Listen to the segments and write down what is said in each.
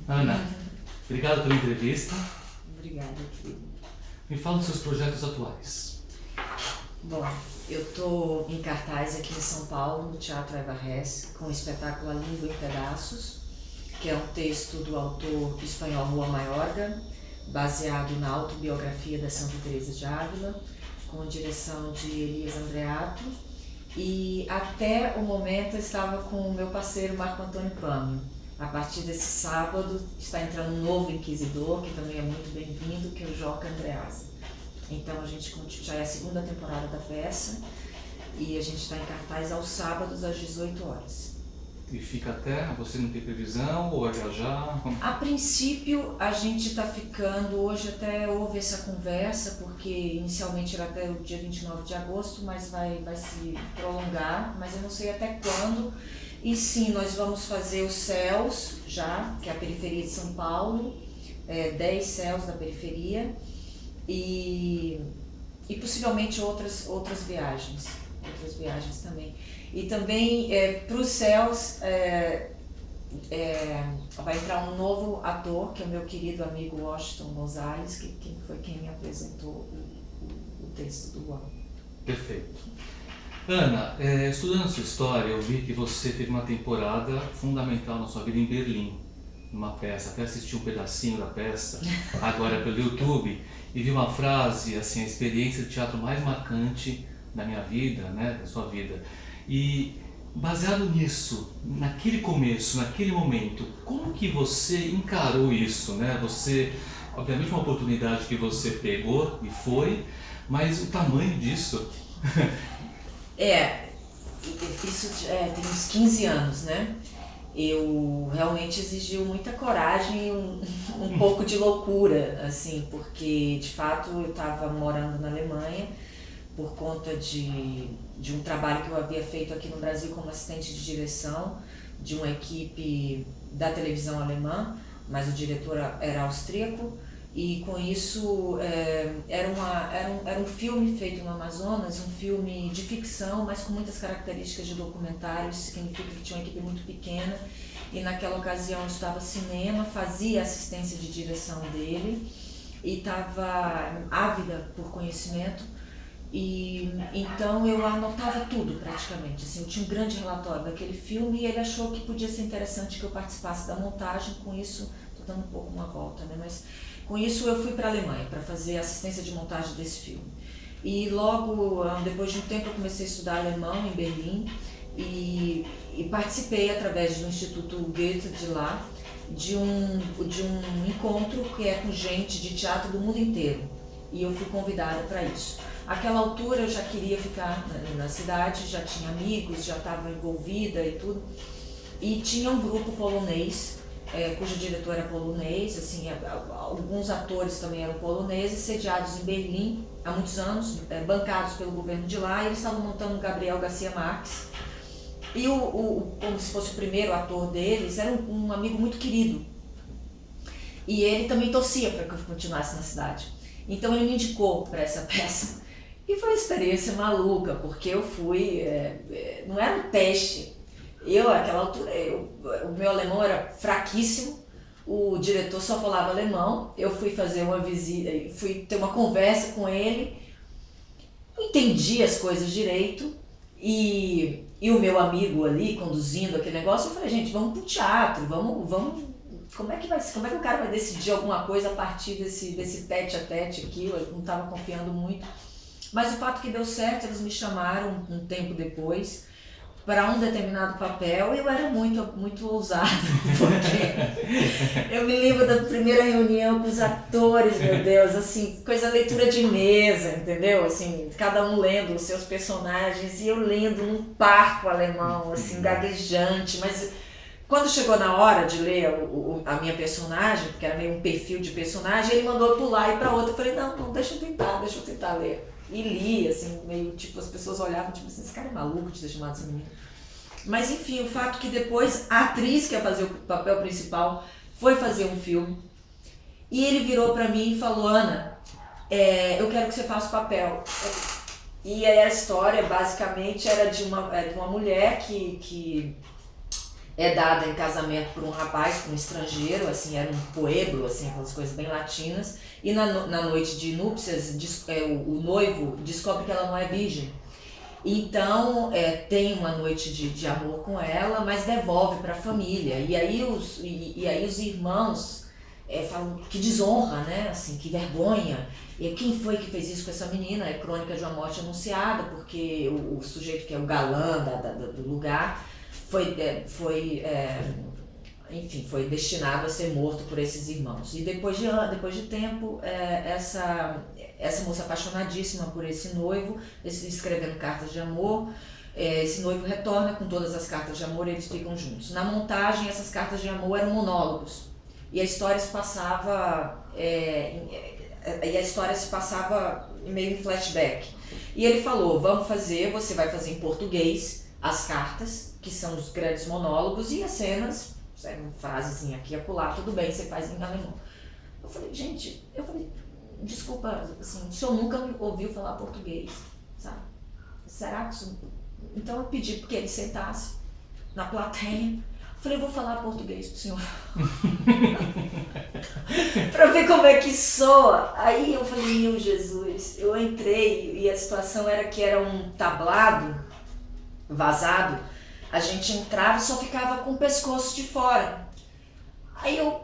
Ana, obrigado pela entrevista. Obrigada, querido. Me fala dos seus projetos atuais. Bom, eu estou em cartaz aqui em São Paulo, no Teatro Eva Hesse, com o espetáculo A Língua em Pedaços, que é um texto do autor espanhol Juan Mayorga, baseado na autobiografia da Santa Teresa de Ávila, com direção de Elias Andreato. E até o momento eu estava com o meu parceiro Marco Antônio Pâmio. A partir desse sábado está entrando um novo inquisidor, que também é muito bem-vindo, que é o Joca Andreasa. Então a gente já é a segunda temporada da peça e a gente está em cartaz aos sábados às 18 horas. E fica até, você não tem previsão ou vai viajar? A princípio a gente está ficando, hoje até houve essa conversa, porque inicialmente era até o dia 29 de agosto, mas vai se prolongar, mas eu não sei até quando. E sim, nós vamos fazer os céus já, que é a periferia de São Paulo, 10 céus da periferia e possivelmente outras viagens também. E também para os céus vai entrar um novo ator, que é o meu querido amigo Washington Gonzalez, que foi quem me apresentou o texto do Juan. Perfeito. Ana, estudando sua história, eu vi que você teve uma temporada fundamental na sua vida em Berlim, numa peça. Até assisti um pedacinho da peça, agora pelo YouTube, e vi uma frase, assim, a experiência de teatro mais marcante da minha vida, né, da sua vida. E baseado nisso, naquele começo, naquele momento, como que você encarou isso, né? Você, obviamente, uma oportunidade que você pegou e foi, mas o tamanho disso... Isso tem uns 15 anos, né? Eu realmente exigiu muita coragem e um pouco de loucura, assim, porque de fato eu estava morando na Alemanha por conta de um trabalho que eu havia feito aqui no Brasil como assistente de direção de uma equipe da televisão alemã, mas o diretor era austríaco. E com isso era um filme feito no Amazonas, um filme de ficção, mas com muitas características de documentário. Isso significa que tinha uma equipe muito pequena e naquela ocasião eu estudava cinema, fazia assistência de direção dele e estava ávida por conhecimento. E então eu anotava tudo praticamente, assim, eu tinha um grande relatório daquele filme e ele achou que podia ser interessante que eu participasse da montagem. Com isso, estou dando um pouco uma volta, né? Mas com isso eu fui para a Alemanha para fazer assistência de montagem desse filme. E logo depois de um tempo eu comecei a estudar alemão em Berlim e participei através do Instituto Goethe de lá de um encontro que é com gente de teatro do mundo inteiro e eu fui convidada para isso. Àquela altura eu já queria ficar na cidade, já tinha amigos, já estava envolvida e tudo. E tinha um grupo polonês, cujo diretor era polonês, assim, alguns atores também eram poloneses, sediados em Berlim há muitos anos, bancados pelo governo de lá, e eles estavam montando o Gabriel Garcia Marques. E como se fosse o primeiro ator deles, era um amigo muito querido. E ele também torcia para que eu continuasse na cidade. Então ele me indicou para essa peça. E foi uma experiência maluca, porque eu fui, não era um teste. Àquela altura, o meu alemão era fraquíssimo, o diretor só falava alemão, eu fui fazer uma visita, fui ter uma conversa com ele, entendi as coisas direito, e o meu amigo ali conduzindo aquele negócio, eu falei, gente, vamos pro teatro, vamos, como é que o cara vai decidir alguma coisa a partir desse tete a tete aqui? Eu não estava confiando muito. Mas o fato que deu certo, eles me chamaram um tempo depois para um determinado papel e eu era muito ousada, porque eu me lembro da primeira reunião com os atores, meu Deus, assim, coisa leitura de mesa, entendeu? Assim, cada um lendo os seus personagens e eu lendo um parco alemão, assim, gaguejante, mas quando chegou na hora de ler a minha personagem, porque era meio um perfil de personagem, ele mandou eu pular e ir para outra, eu falei, não, deixa eu tentar ler. E li, assim, meio tipo, as pessoas olhavam, tipo assim, esse cara é maluco de ter chamado essa menina. Mas enfim, o fato que depois a atriz que ia fazer o papel principal foi fazer um filme e ele virou pra mim e falou, Ana, eu quero que você faça o papel. E aí a história basicamente era de uma mulher que é dada em casamento por um rapaz, por um estrangeiro, assim, era um pueblo, assim, aquelas coisas bem latinas. E na noite de núpcias, o noivo descobre que ela não é virgem. Então, tem uma noite de amor com ela, mas devolve para a família. E aí os irmãos falam que desonra, né? Assim, que vergonha. E quem foi que fez isso com essa menina? É crônica de uma morte anunciada, porque o sujeito que é o galã do lugar enfim, foi destinado a ser morto por esses irmãos. E depois de tempo, essa moça apaixonadíssima por esse noivo, escrevendo cartas de amor, esse noivo retorna com todas as cartas de amor e eles ficam juntos. Na montagem, essas cartas de amor eram monólogos. E a história se passava meio em flashback. E ele falou, você vai fazer em português as cartas, que são os grandes monólogos, e as cenas, uma frasezinha aqui e acolá, tudo bem, você faz em alemão. Eu falei, desculpa, assim, o senhor nunca me ouviu falar português, sabe? Será que isso... Então eu pedi que ele sentasse na plateia. Eu falei, eu vou falar português pro senhor. Pra ver como é que soa. Aí eu falei, meu Jesus, eu entrei e a situação era que era um tablado vazado, a gente entrava e só ficava com o pescoço de fora. Aí eu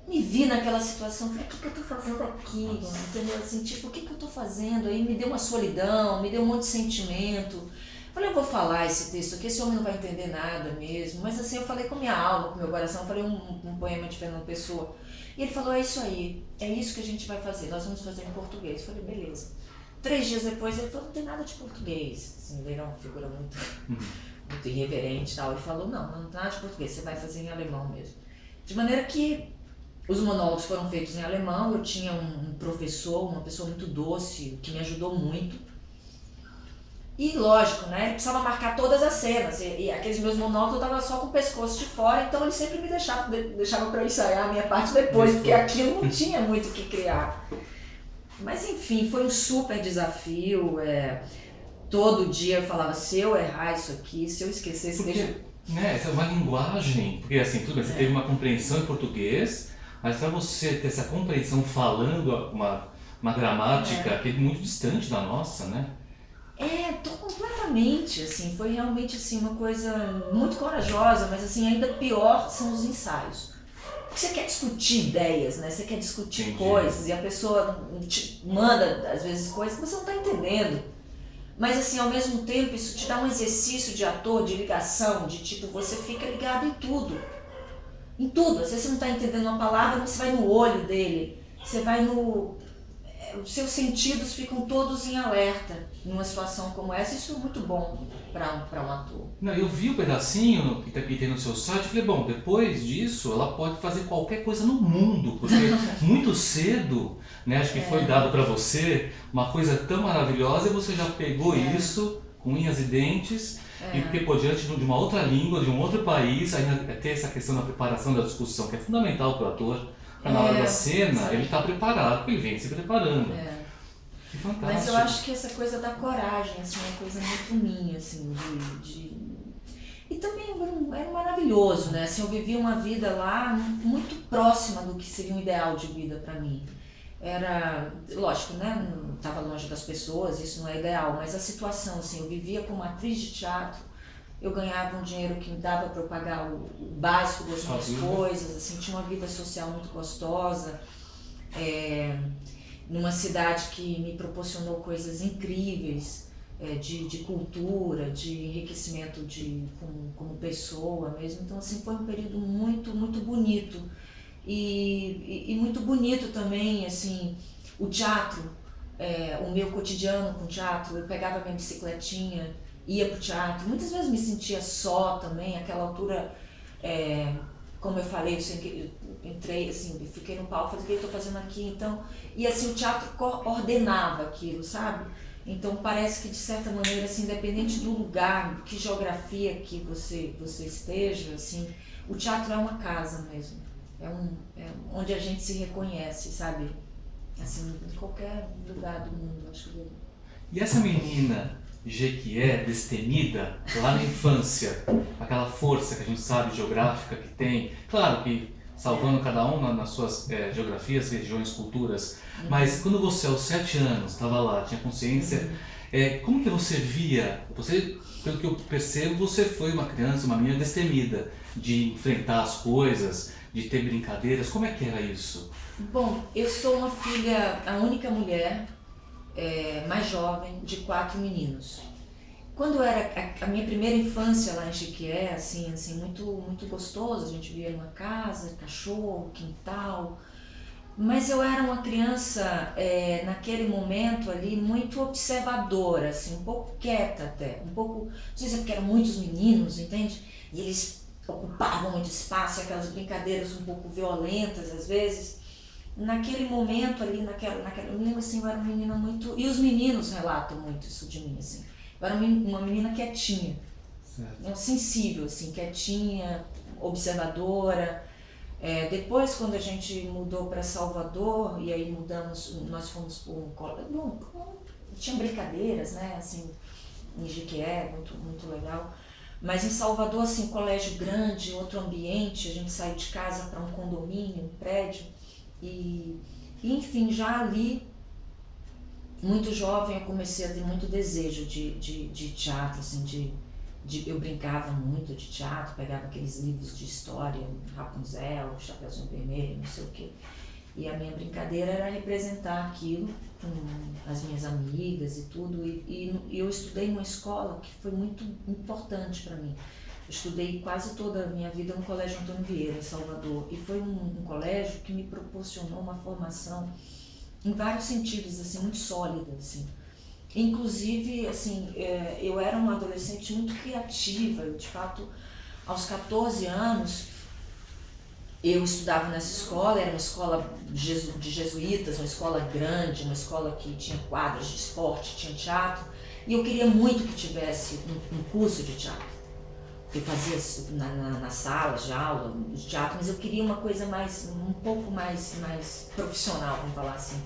me vi naquela situação, falei, o que eu tô fazendo aqui? Entendeu? Assim, tipo, o que eu tô fazendo? Aí me deu uma solidão, me deu um monte de sentimento. Falei, eu vou falar esse texto aqui, esse homem não vai entender nada mesmo. Mas assim, eu falei com minha alma, com meu coração, falei um poema de Fernando Pessoa. E ele falou, é isso aí, é isso que a gente vai fazer, nós vamos fazer em português. Eu falei, beleza. 3 dias depois ele falou, não tem nada de português. Assim, ele era uma figura muito irreverente e tal. Ele falou, não tem nada de português, você vai fazer em alemão mesmo. De maneira que os monólogos foram feitos em alemão, eu tinha um professor, uma pessoa muito doce, que me ajudou muito. E lógico, né, ele precisava marcar todas as cenas, e aqueles meus monólogos eu tava só com o pescoço de fora, então ele sempre me deixava pra eu ensaiar a minha parte depois, porque aquilo não tinha muito o que criar. Mas enfim, foi um super desafio, todo dia eu falava, se eu errar isso aqui, se eu esquecer, essa é uma linguagem, porque assim, tudo bem, você teve uma compreensão em português, mas para você ter essa compreensão falando uma gramática que é muito distante da nossa, né? Tô completamente, assim, foi realmente assim, uma coisa muito corajosa, mas assim, ainda pior são os ensaios. Porque você quer discutir ideias, né? Você quer discutir coisas e a pessoa te manda, às vezes, coisas que você não está entendendo. Mas assim, ao mesmo tempo, isso te dá um exercício de ator, de ligação, de tipo, você fica ligado em tudo. Em tudo. Às vezes você não está entendendo uma palavra, mas você vai no olho dele, você vai no... Os seus sentidos ficam todos em alerta numa situação como essa. Isso é muito bom para um ator. Não, eu vi o pedacinho que tem no seu site e falei, bom, depois disso ela pode fazer qualquer coisa no mundo, porque muito cedo, né, acho que foi dado para você uma coisa tão maravilhosa e você já pegou isso com unhas e dentes e porque pô, diante de uma outra língua, de um outro país, ainda ter essa questão da preparação da discussão que é fundamental para o ator. Na hora da cena, ele está preparado, porque ele vem se preparando. Que fantástico. Mas eu acho que essa coisa da coragem, assim, é uma coisa muito minha, assim, E também era maravilhoso, né? Assim, eu vivi uma vida lá muito próxima do que seria um ideal de vida para mim. Era, lógico, né? Não estava longe das pessoas, isso não é ideal, mas a situação, assim, eu vivia como atriz de teatro, eu ganhava um dinheiro que me dava para eu pagar o básico das minhas coisas, assim, tinha uma vida social muito gostosa, numa cidade que me proporcionou coisas incríveis, de cultura, de enriquecimento como pessoa mesmo. Então, assim, foi um período muito, muito bonito. E muito bonito também, assim, o teatro, o meu cotidiano com o teatro. Eu pegava minha bicicletinha, ia pro teatro, muitas vezes me sentia só também, aquela altura, como eu falei, eu entrei, assim, fiquei no palco, falei, o que eu tô fazendo aqui, então, e assim, o teatro ordenava aquilo, sabe? Então parece que de certa maneira, assim, independente do lugar, que geografia que você esteja, assim, o teatro é uma casa mesmo, onde a gente se reconhece, sabe? Assim, em qualquer lugar do mundo, acho que... E essa menina Jequié, destemida, lá na infância, aquela força que a gente sabe geográfica que tem, claro que salvando cada um nas suas geografias, regiões, culturas, mas quando você aos 7 anos estava lá, tinha consciência, como que você via, você, pelo que eu percebo, você foi uma criança, uma menina destemida, de enfrentar as coisas, de ter brincadeiras, como é que era isso? Bom, eu sou uma filha, a única mulher mais jovem de 4 meninos. Quando era a minha primeira infância lá em Jequié, assim, muito, muito gostoso, a gente via numa casa, cachorro, quintal, mas eu era uma criança, naquele momento ali, muito observadora, assim, um pouco quieta até, um pouco, não sei se é porque eram muitos meninos, entende? E eles ocupavam muito espaço, aquelas brincadeiras um pouco violentas às vezes. Naquele momento ali, eu me lembro assim, eu era uma menina muito, e os meninos relatam muito isso de mim, assim, eu era uma menina quietinha, sensível, assim, quietinha, observadora. Depois, quando a gente mudou para Salvador, e aí nós fomos para um colégio, tinha brincadeiras, né, assim, em Jequié, muito, muito legal. Mas em Salvador, assim, colégio grande, outro ambiente, a gente saiu de casa para um condomínio, um prédio, e enfim, já ali, muito jovem, eu comecei a ter muito desejo de teatro, assim, eu brincava muito de teatro, pegava aqueles livros de história, Rapunzel, Chapeuzinho Vermelho, não sei o quê. E a minha brincadeira era representar aquilo com as minhas amigas e tudo. E eu estudei numa escola que foi muito importante para mim. Eu estudei quase toda a minha vida no Colégio Antônio Vieira, em Salvador. E foi um colégio que me proporcionou uma formação em vários sentidos, assim, muito sólida, assim. Inclusive, assim, eu era uma adolescente muito criativa. Eu, de fato, aos 14 anos, eu estudava nessa escola, era uma escola de jesuítas, uma escola grande, uma escola que tinha quadras de esporte, tinha teatro, e eu queria muito que tivesse um curso de teatro. Eu fazia isso nas salas de aula, de teatro, mas eu queria uma coisa um pouco mais profissional, vamos falar assim.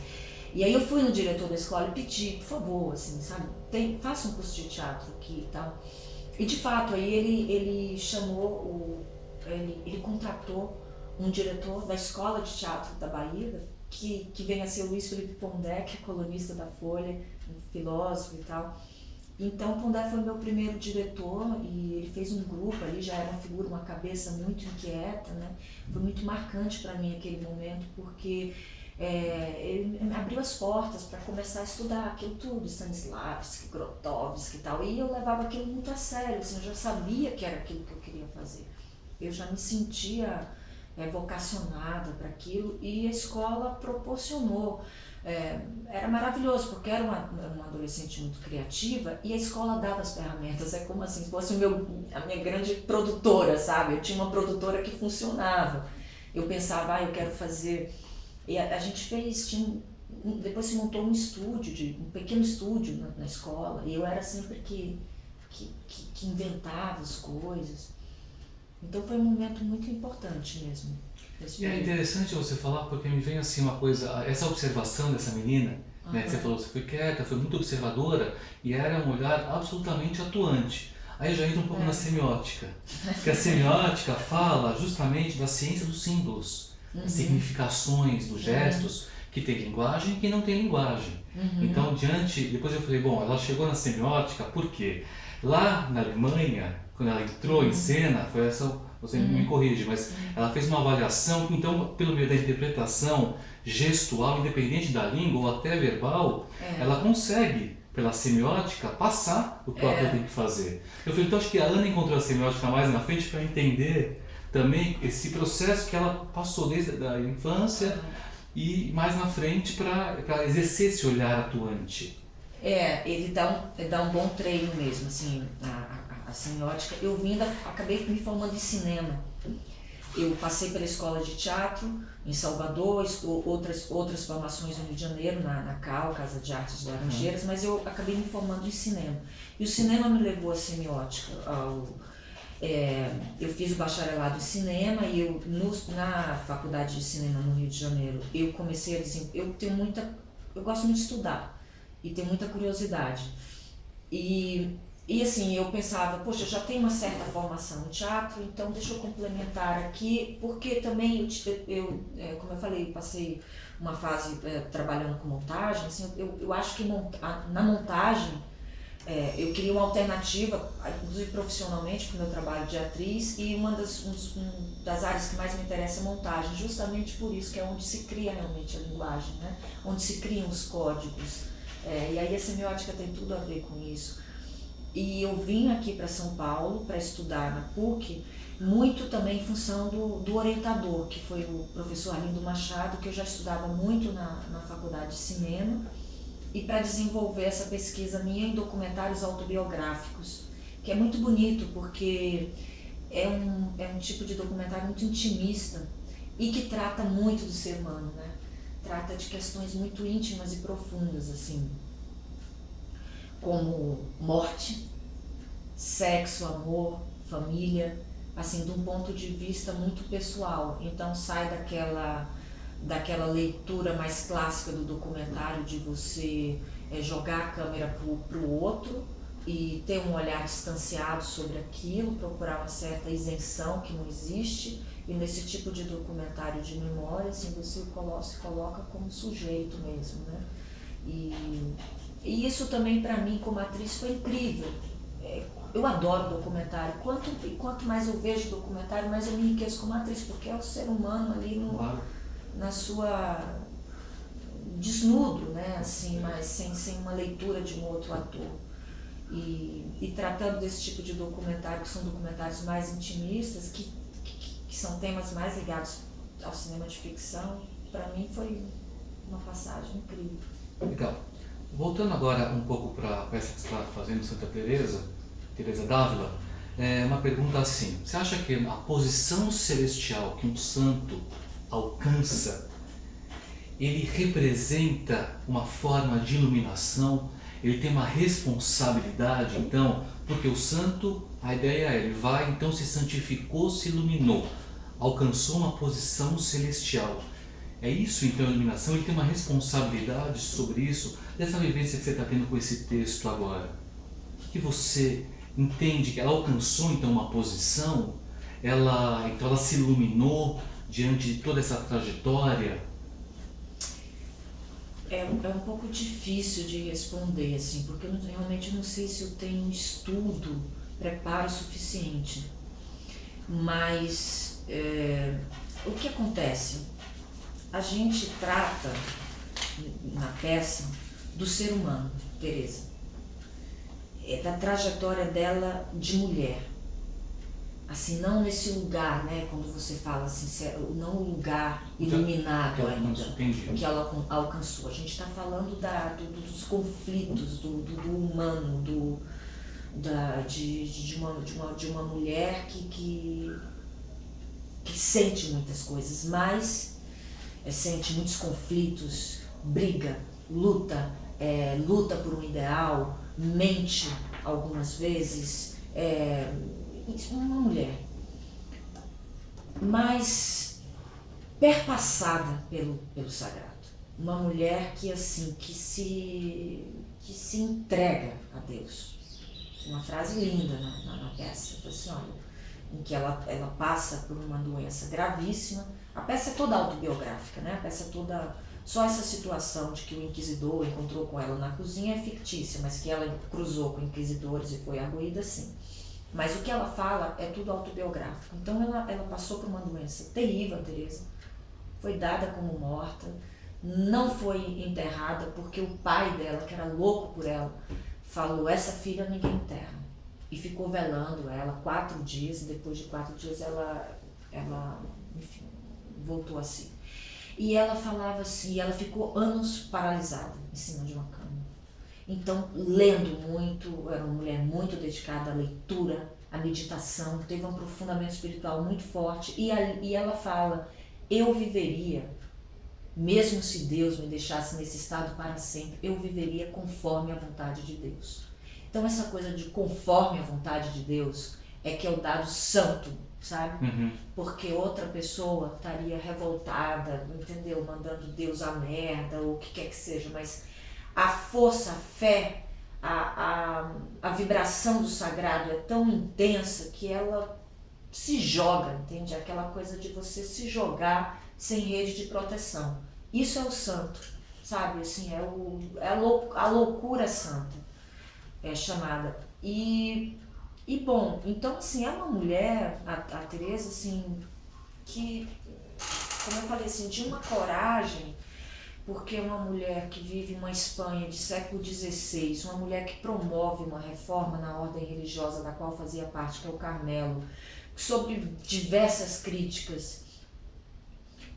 E aí eu fui no diretor da escola e pedi, por favor, assim, sabe, faça um curso de teatro aqui e tal. E de fato, aí ele chamou, ele contratou um diretor da Escola de Teatro da Bahia, que vem a ser o Luiz Felipe Pondé, que é colunista da Folha, um filósofo e tal. Então, Pondé foi meu primeiro diretor e ele fez um grupo ali, já era uma figura, uma cabeça muito inquieta, né? Foi muito marcante para mim aquele momento, porque ele abriu as portas para começar a estudar aquilo tudo, Stanislavski, Grotowski e tal, e eu levava aquilo muito a sério, assim, eu já sabia que era aquilo que eu queria fazer. Eu já me sentia vocacionada para aquilo e a escola proporcionou. Era maravilhoso, porque era uma adolescente muito criativa e a escola dava as ferramentas. É como assim, se fosse a minha grande produtora, sabe? Eu tinha uma produtora que funcionava. Eu pensava, eu quero fazer... E a gente fez, depois se montou um pequeno estúdio na escola, e eu era sempre que inventava as coisas. Então foi um momento muito importante mesmo. É interessante você falar, porque me vem assim uma coisa, essa observação dessa menina, né, que você falou, você foi quieta, foi muito observadora e era um olhar absolutamente atuante. Aí já entra um pouco na semiótica, porque a semiótica fala justamente da ciência dos símbolos, das significações, dos gestos, que tem linguagem e que não tem linguagem. Então, depois eu falei, bom, ela chegou na semiótica, por quê? Lá na Alemanha, quando ela entrou em cena, foi essa, você me corrige, mas ela fez uma avaliação, então, pelo meio da interpretação gestual, independente da língua ou até verbal, ela consegue, pela semiótica, passar o que o ator tem que fazer. Eu falei, então acho que a Ana encontrou a semiótica mais na frente para entender também esse processo que ela passou desde a infância e mais na frente para exercer esse olhar atuante. Ele dá um bom treino mesmo, assim, a semiótica. Eu acabei me formando em cinema. Eu passei pela escola de teatro em Salvador, outras formações no Rio de Janeiro, na CAL, Casa de Artes de Laranjeiras, mas eu acabei me formando em cinema. E o cinema me levou à semiótica. Eu fiz o bacharelado em cinema e na faculdade de cinema no Rio de Janeiro, eu comecei a dizer, eu gosto muito de estudar e tenho muita curiosidade. E assim, eu pensava, poxa, eu já tenho uma certa formação no teatro, então deixa eu complementar aqui, porque também como eu falei, eu passei uma fase trabalhando com montagem, assim, eu acho que na montagem eu queria uma alternativa, inclusive profissionalmente, para o meu trabalho de atriz, e uma das áreas que mais me interessa é a montagem, justamente por isso, que é onde se cria realmente a linguagem, né? Onde se criam os códigos. E aí a semiótica tem tudo a ver com isso. E eu vim aqui para São Paulo para estudar na PUC, muito também em função do orientador, que foi o professor Arlindo Machado, que eu já estudava muito na faculdade de cinema, e para desenvolver essa pesquisa minha em documentários autobiográficos, que é muito bonito porque é um tipo de documentário muito intimista e que trata muito do ser humano, né? Trata de questões muito íntimas e profundas, assim, como morte, sexo, amor, família, assim, de um ponto de vista muito pessoal. Então sai daquela leitura mais clássica do documentário de você jogar a câmera pro outro e ter um olhar distanciado sobre aquilo, procurar uma certa isenção que não existe, e nesse tipo de documentário de memória, assim, você se coloca como sujeito mesmo, né? E isso também para mim como atriz foi incrível. Eu adoro documentário. Quanto mais eu vejo documentário, mais eu me enriqueço como atriz, porque é o ser humano ali na sua desnudo, né? Assim, mas sem uma leitura de um outro ator. E tratando desse tipo de documentário, que são documentários mais intimistas, que são temas mais ligados ao cinema de ficção, para mim foi uma passagem incrível. Legal. Voltando agora um pouco para a peça que você está fazendo, Santa Teresa d'Ávila, uma pergunta assim: você acha que a posição celestial que um santo alcança, ele representa uma forma de iluminação? Ele tem uma responsabilidade, então, porque o santo, a ideia é, ele vai, então se santificou, se iluminou, alcançou uma posição celestial. É isso então a iluminação? Ele tem uma responsabilidade sobre isso? Dessa vivência que você está tendo com esse texto agora, que você entende que ela alcançou então uma posição, então ela se iluminou diante de toda essa trajetória? É um pouco difícil de responder, assim, porque eu realmente não sei se eu tenho estudo, preparo suficiente. Mas o que acontece? A gente trata na peça do ser humano, Teresa, da trajetória dela de mulher. Assim, não nesse lugar, né, quando você fala assim, não o lugar iluminado ainda, que ela alcançou. A gente está falando dos conflitos, do humano, de uma mulher que sente muitas coisas, mas sente muitos conflitos, briga, luta por um ideal, mente algumas vezes, uma mulher, mas perpassada pelo sagrado, uma mulher que assim, que se entrega a Deus. Uma frase linda na peça, assim, olha, em que ela passa por uma doença gravíssima. A peça é toda autobiográfica, né? A peça é toda... Só essa situação de que o inquisidor encontrou com ela na cozinha é fictícia, mas que ela cruzou com inquisidores e foi arguída, sim. Mas o que ela fala é tudo autobiográfico. Então ela passou por uma doença terrível, a Teresa. Foi dada como morta, não foi enterrada porque o pai dela, que era louco por ela, falou: essa filha ninguém enterra. E ficou velando ela 4 dias, e depois de 4 dias ela enfim, voltou a si. E ela falava assim, ela ficou anos paralisada em cima de uma cama. Então, lendo muito, era uma mulher muito dedicada à leitura, à meditação, teve um aprofundamento espiritual muito forte. E ela fala: eu viveria, mesmo se Deus me deixasse nesse estado para sempre, eu viveria conforme a vontade de Deus. Então essa coisa de conforme a vontade de Deus é que é o dado santo, sabe? Uhum. Porque outra pessoa estaria revoltada, entendeu? Mandando Deus a merda, ou o que quer que seja, mas a força, a fé, a vibração do sagrado é tão intensa que ela se joga, entende? Aquela coisa de você se jogar sem rede de proteção. Isso é o santo, sabe? Assim, a loucura santa, é chamada. E bom, então assim, é uma mulher, a Teresa, assim, que, como eu falei assim, de uma coragem, porque é uma mulher que vive uma Espanha de século XVI, uma mulher que promove uma reforma na ordem religiosa da qual fazia parte, que é o Carmelo, sobre diversas críticas,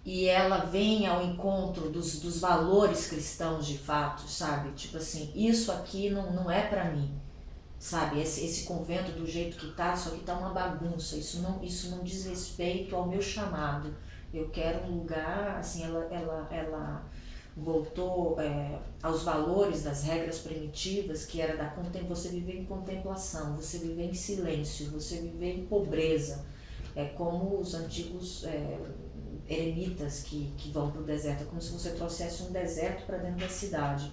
e ela vem ao encontro dos valores cristãos de fato, sabe? Tipo assim, isso aqui não é pra mim, sabe? Esse convento do jeito que tá, só que tá uma bagunça, isso não diz respeito ao meu chamado. Eu quero um lugar, assim, ela voltou aos valores das regras primitivas, que era você viver em contemplação, você viver em silêncio, você viver em pobreza, como os antigos eremitas que vão para o deserto, é como se você trouxesse um deserto para dentro da cidade.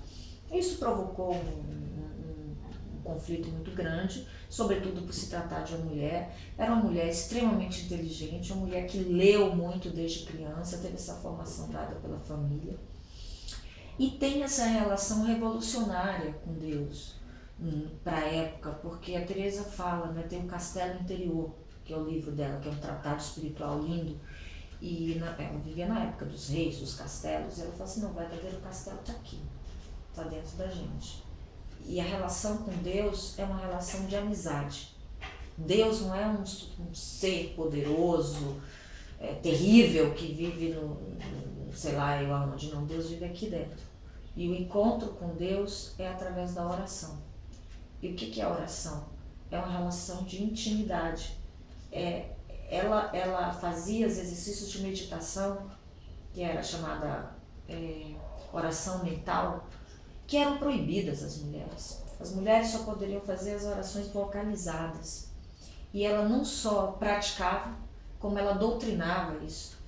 Isso provocou um conflito muito grande, sobretudo por se tratar de uma mulher. Era uma mulher extremamente inteligente, uma mulher que leu muito desde criança, teve essa formação dada pela família, e tem essa relação revolucionária com Deus para a época, porque a Teresa fala, né, tem o Castelo Interior, que é o livro dela, que é um tratado espiritual lindo, e ela vivia na época dos reis, dos castelos, e ela fala assim, não, o verdadeiro castelo está aqui, está dentro da gente. E a relação com Deus é uma relação de amizade. Deus não é um ser poderoso, terrível, que vive sei lá eu aonde, não, Deus vive aqui dentro. E o encontro com Deus é através da oração. E o que é a oração? É uma relação de intimidade. Ela fazia os exercícios de meditação, que era chamada oração mental, que eram proibidas às mulheres. As mulheres só poderiam fazer as orações vocalizadas. E ela não só praticava, como ela doutrinava isso.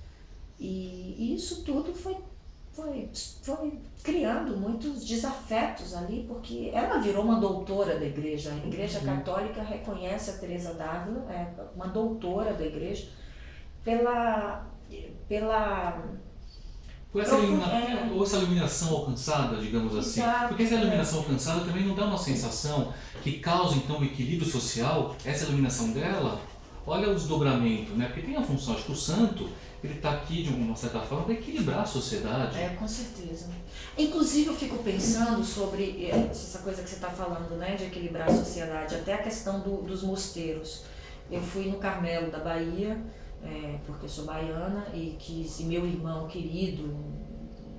E isso tudo foi criando muitos desafetos ali, porque ela virou uma doutora da igreja. A Igreja Católica reconhece a Teresa d'Ávila, uma doutora da igreja, ou essa iluminação alcançada, digamos assim. Exato, porque essa iluminação alcançada também não dá uma sensação que causa então um equilíbrio social. Essa iluminação dela, olha o desdobramento, né? Porque tem a função, acho que o santo, ele está aqui de uma certa forma para equilibrar a sociedade. Com certeza. Inclusive eu fico pensando sobre essa coisa que você está falando, né, de equilibrar a sociedade, até a questão dos mosteiros. Eu fui no Carmelo da Bahia, porque eu sou baiana, e meu irmão querido,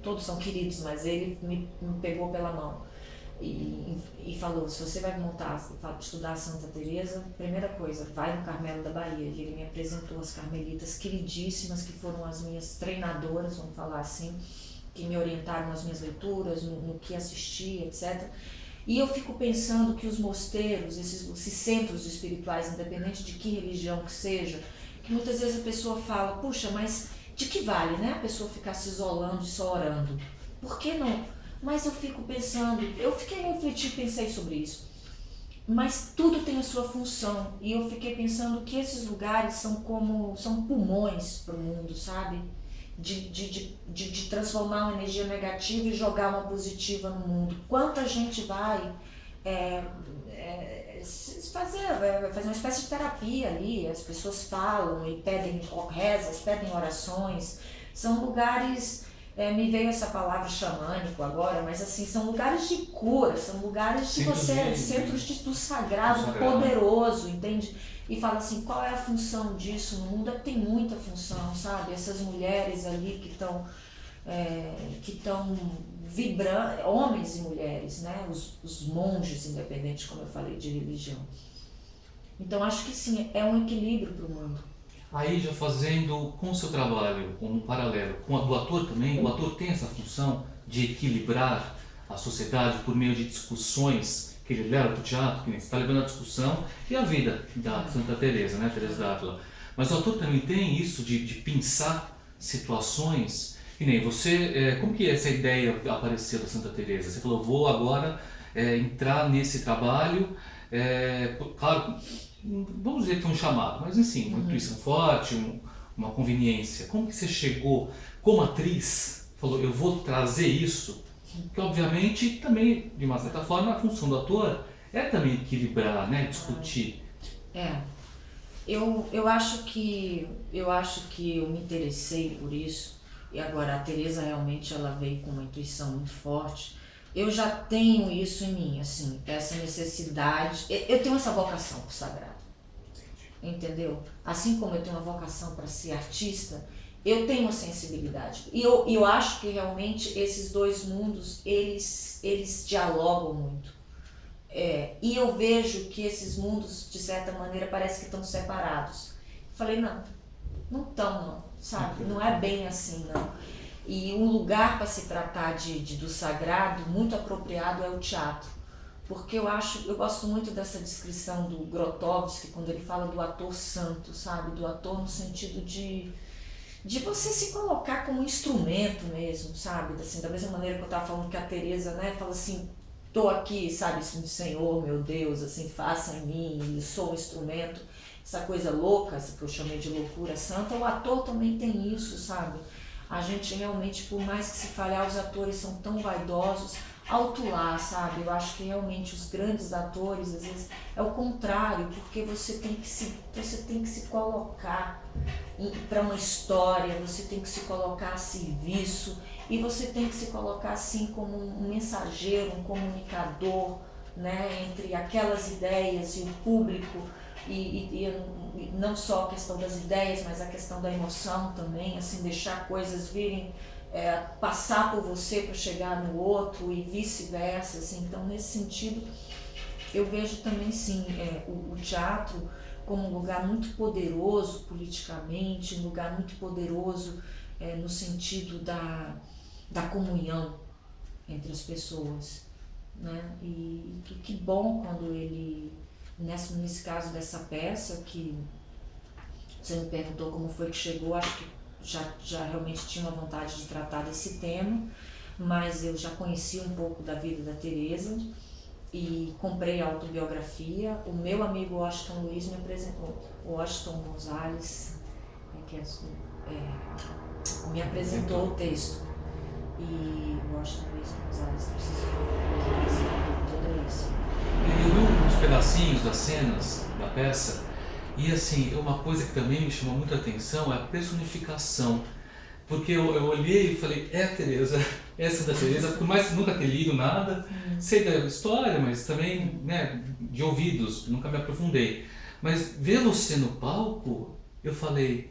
todos são queridos, mas ele me pegou pela mão e falou, se você vai estudar a Santa Teresa, primeira coisa, vai no Carmelo da Bahia. E ele me apresentou as carmelitas queridíssimas, que foram as minhas treinadoras, vamos falar assim, que me orientaram nas minhas leituras, no que assistir, etc. E eu fico pensando que os mosteiros, esses centros espirituais, independente de que religião que seja, que muitas vezes a pessoa fala, puxa, mas de que vale, né, a pessoa ficar se isolando e só orando? Por que não? Mas eu fico pensando, eu refleti e pensei sobre isso. Mas tudo tem a sua função. E eu fiquei pensando que esses lugares são pulmões para o mundo, sabe? De transformar uma energia negativa e jogar uma positiva no mundo. Quanta gente vai fazer uma espécie de terapia ali, as pessoas falam e pedem rezas, pedem orações. São lugares... me veio essa palavra xamânico agora, mas assim, são lugares de cura, são lugares de centros do sagrado, poderoso, entende? E fala assim, qual é a função disso no mundo? Tem muita função, sabe? Essas mulheres ali que estão vibrando, homens e mulheres, né? Os monges, independente, como eu falei, de religião. Então acho que sim, é um equilíbrio para o mundo. Aí já fazendo com o seu trabalho, um paralelo com a do ator também, o ator tem essa função de equilibrar a sociedade por meio de discussões que ele leva para o teatro, que nem você está levando a discussão e a vida da Santa Teresa, né, Teresa d'Ávila. Mas o ator também tem isso de pensar situações, que nem você, como que essa ideia apareceu da Santa Teresa? Você falou, vou agora entrar nesse trabalho? Claro, vamos dizer que foi um chamado, mas assim, uma intuição forte, uma conveniência. Como que você chegou como atriz? Falou, eu vou trazer isso? Que obviamente também, de uma certa forma, a função do ator é também equilibrar, né? Discutir. É, eu acho que eu me interessei por isso, e agora a Teresa realmente ela veio com uma intuição muito forte. Eu já tenho isso em mim, assim, essa necessidade. Eu tenho essa vocação pro sagrado, entendeu? Assim como eu tenho uma vocação para ser artista, eu tenho uma sensibilidade. E eu acho que realmente esses dois mundos, eles dialogam muito. E eu vejo que esses mundos, de certa maneira, parece que estão separados. Falei, não estão, não, sabe? Não é bem assim, não. E um lugar para se tratar do sagrado, muito apropriado, é o teatro. Porque eu gosto muito dessa descrição do Grotowski, quando ele fala do ator santo, sabe? Do ator no sentido de você se colocar como instrumento mesmo, sabe? Assim, da mesma maneira que eu estava falando que a Teresa, né, fala assim, tô aqui, sabe, assim, Senhor, meu Deus, assim, faça em mim, sou um instrumento, essa coisa louca, que eu chamei de loucura santa, o ator também tem isso, sabe? A gente realmente, por mais que se falhar, os atores são tão vaidosos, alto lá, sabe? Eu acho que realmente os grandes atores, às vezes, é o contrário, porque você tem que se colocar para uma história, você tem que se colocar a serviço e você tem que se colocar assim como um mensageiro, um comunicador, né, entre aquelas ideias e o público, e não só a questão das ideias, mas a questão da emoção também, assim, deixar coisas virem, passar por você para chegar no outro e vice-versa, assim. Então, nesse sentido, eu vejo também, sim, o teatro como um lugar muito poderoso politicamente, um lugar muito poderoso no sentido da comunhão entre as pessoas, né? E que bom quando ele, nesse caso dessa peça, que você me perguntou como foi que chegou, acho que já realmente tinha uma vontade de tratar desse tema, mas eu já conhecia um pouco da vida da Teresa e comprei a autobiografia. O meu amigo Washington Luiz me apresentou, o Washington Gonzalez, me apresentou o texto. E o Washington Luiz Gonzalez precisa tudo isso. Eu vi uns pedacinhos das cenas da peça e assim, uma coisa que também me chamou muita atenção é a personificação. Porque eu olhei e falei, é a Teresa, essa da Teresa, por mais que nunca ter lido nada, sei da história, mas também, né, de ouvidos, nunca me aprofundei. Mas ver você no palco, eu falei,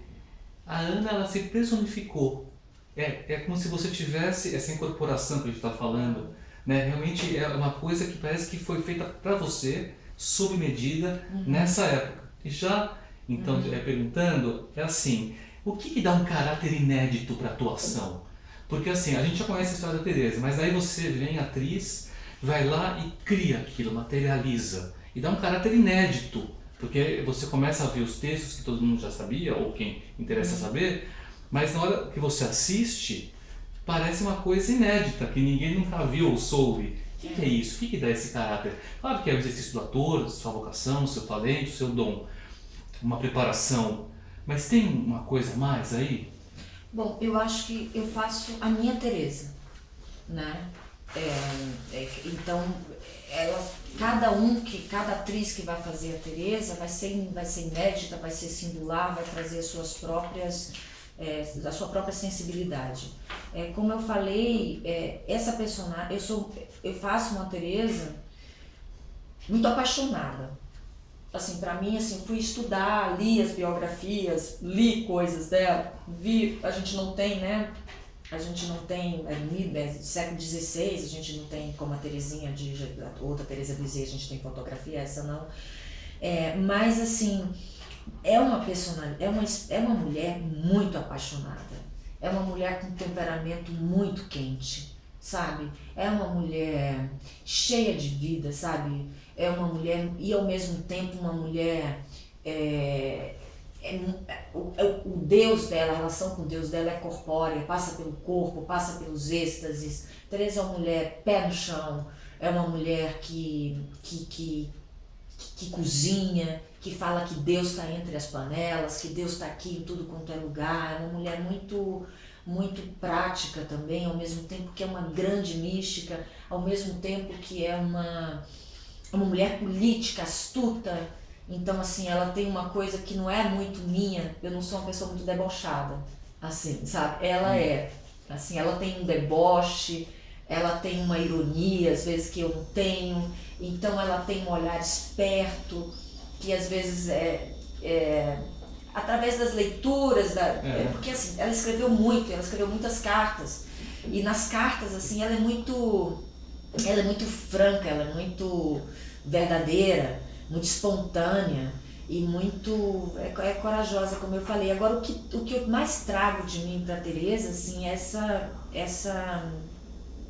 a Ana, ela se personificou. É como se você tivesse essa incorporação que a gente está falando, né? Realmente é uma coisa que parece que foi feita para você, sob medida, nessa época. E já, então, perguntando, é assim, o que dá um caráter inédito para a atuação? Porque assim, a gente já conhece a história da Teresa, mas aí você vem, atriz, vai lá e cria aquilo, materializa. E dá um caráter inédito, porque você começa a ver os textos que todo mundo já sabia, ou quem interessa saber, mas na hora que você assiste, parece uma coisa inédita, que ninguém nunca viu ou soube. O que é isso? O que dá esse caráter? Claro que é o exercício do ator, sua vocação, seu talento, seu dom, uma preparação. Mas tem uma coisa a mais aí? Bom, eu acho que eu faço a minha Teresa, né? Então, cada atriz que vai fazer a Teresa vai ser inédita, vai ser singular, vai trazer a sua própria sensibilidade. Como eu falei, essa personagem, eu faço uma Teresa muito apaixonada. Assim, para mim, assim, fui estudar, li as biografias, li coisas dela, a gente não tem, né? A gente não tem, do século XVI, a gente não tem como a Terezinha, outra Teresa Bizet, a gente tem fotografia, essa não. Mas, assim, é uma personalidade, é uma mulher muito apaixonada, é uma mulher com um temperamento muito quente, sabe? É uma mulher cheia de vida, sabe? É uma mulher, e ao mesmo tempo uma mulher, o Deus dela, a relação com o Deus dela é corpórea, passa pelo corpo, passa pelos êxtases. Teresa é uma mulher pé no chão, é uma mulher que cozinha, que fala que Deus está entre as panelas, que Deus está aqui em tudo quanto é lugar. É uma mulher muito prática também, ao mesmo tempo que é uma grande mística, ao mesmo tempo que é uma mulher política, astuta. Então, assim, ela tem uma coisa que não é muito minha. Eu não sou uma pessoa muito debochada, assim, sabe? Ela é, assim, ela tem um deboche, ela tem uma ironia, às vezes, que eu não tenho. Então, ela tem um olhar esperto, que às vezes através das leituras, porque assim, ela escreveu muitas cartas. E nas cartas, assim, ela é muito franca, ela é muito verdadeira, muito espontânea e muito corajosa, como eu falei. Agora, o que eu mais trago de mim para Teresa, assim, é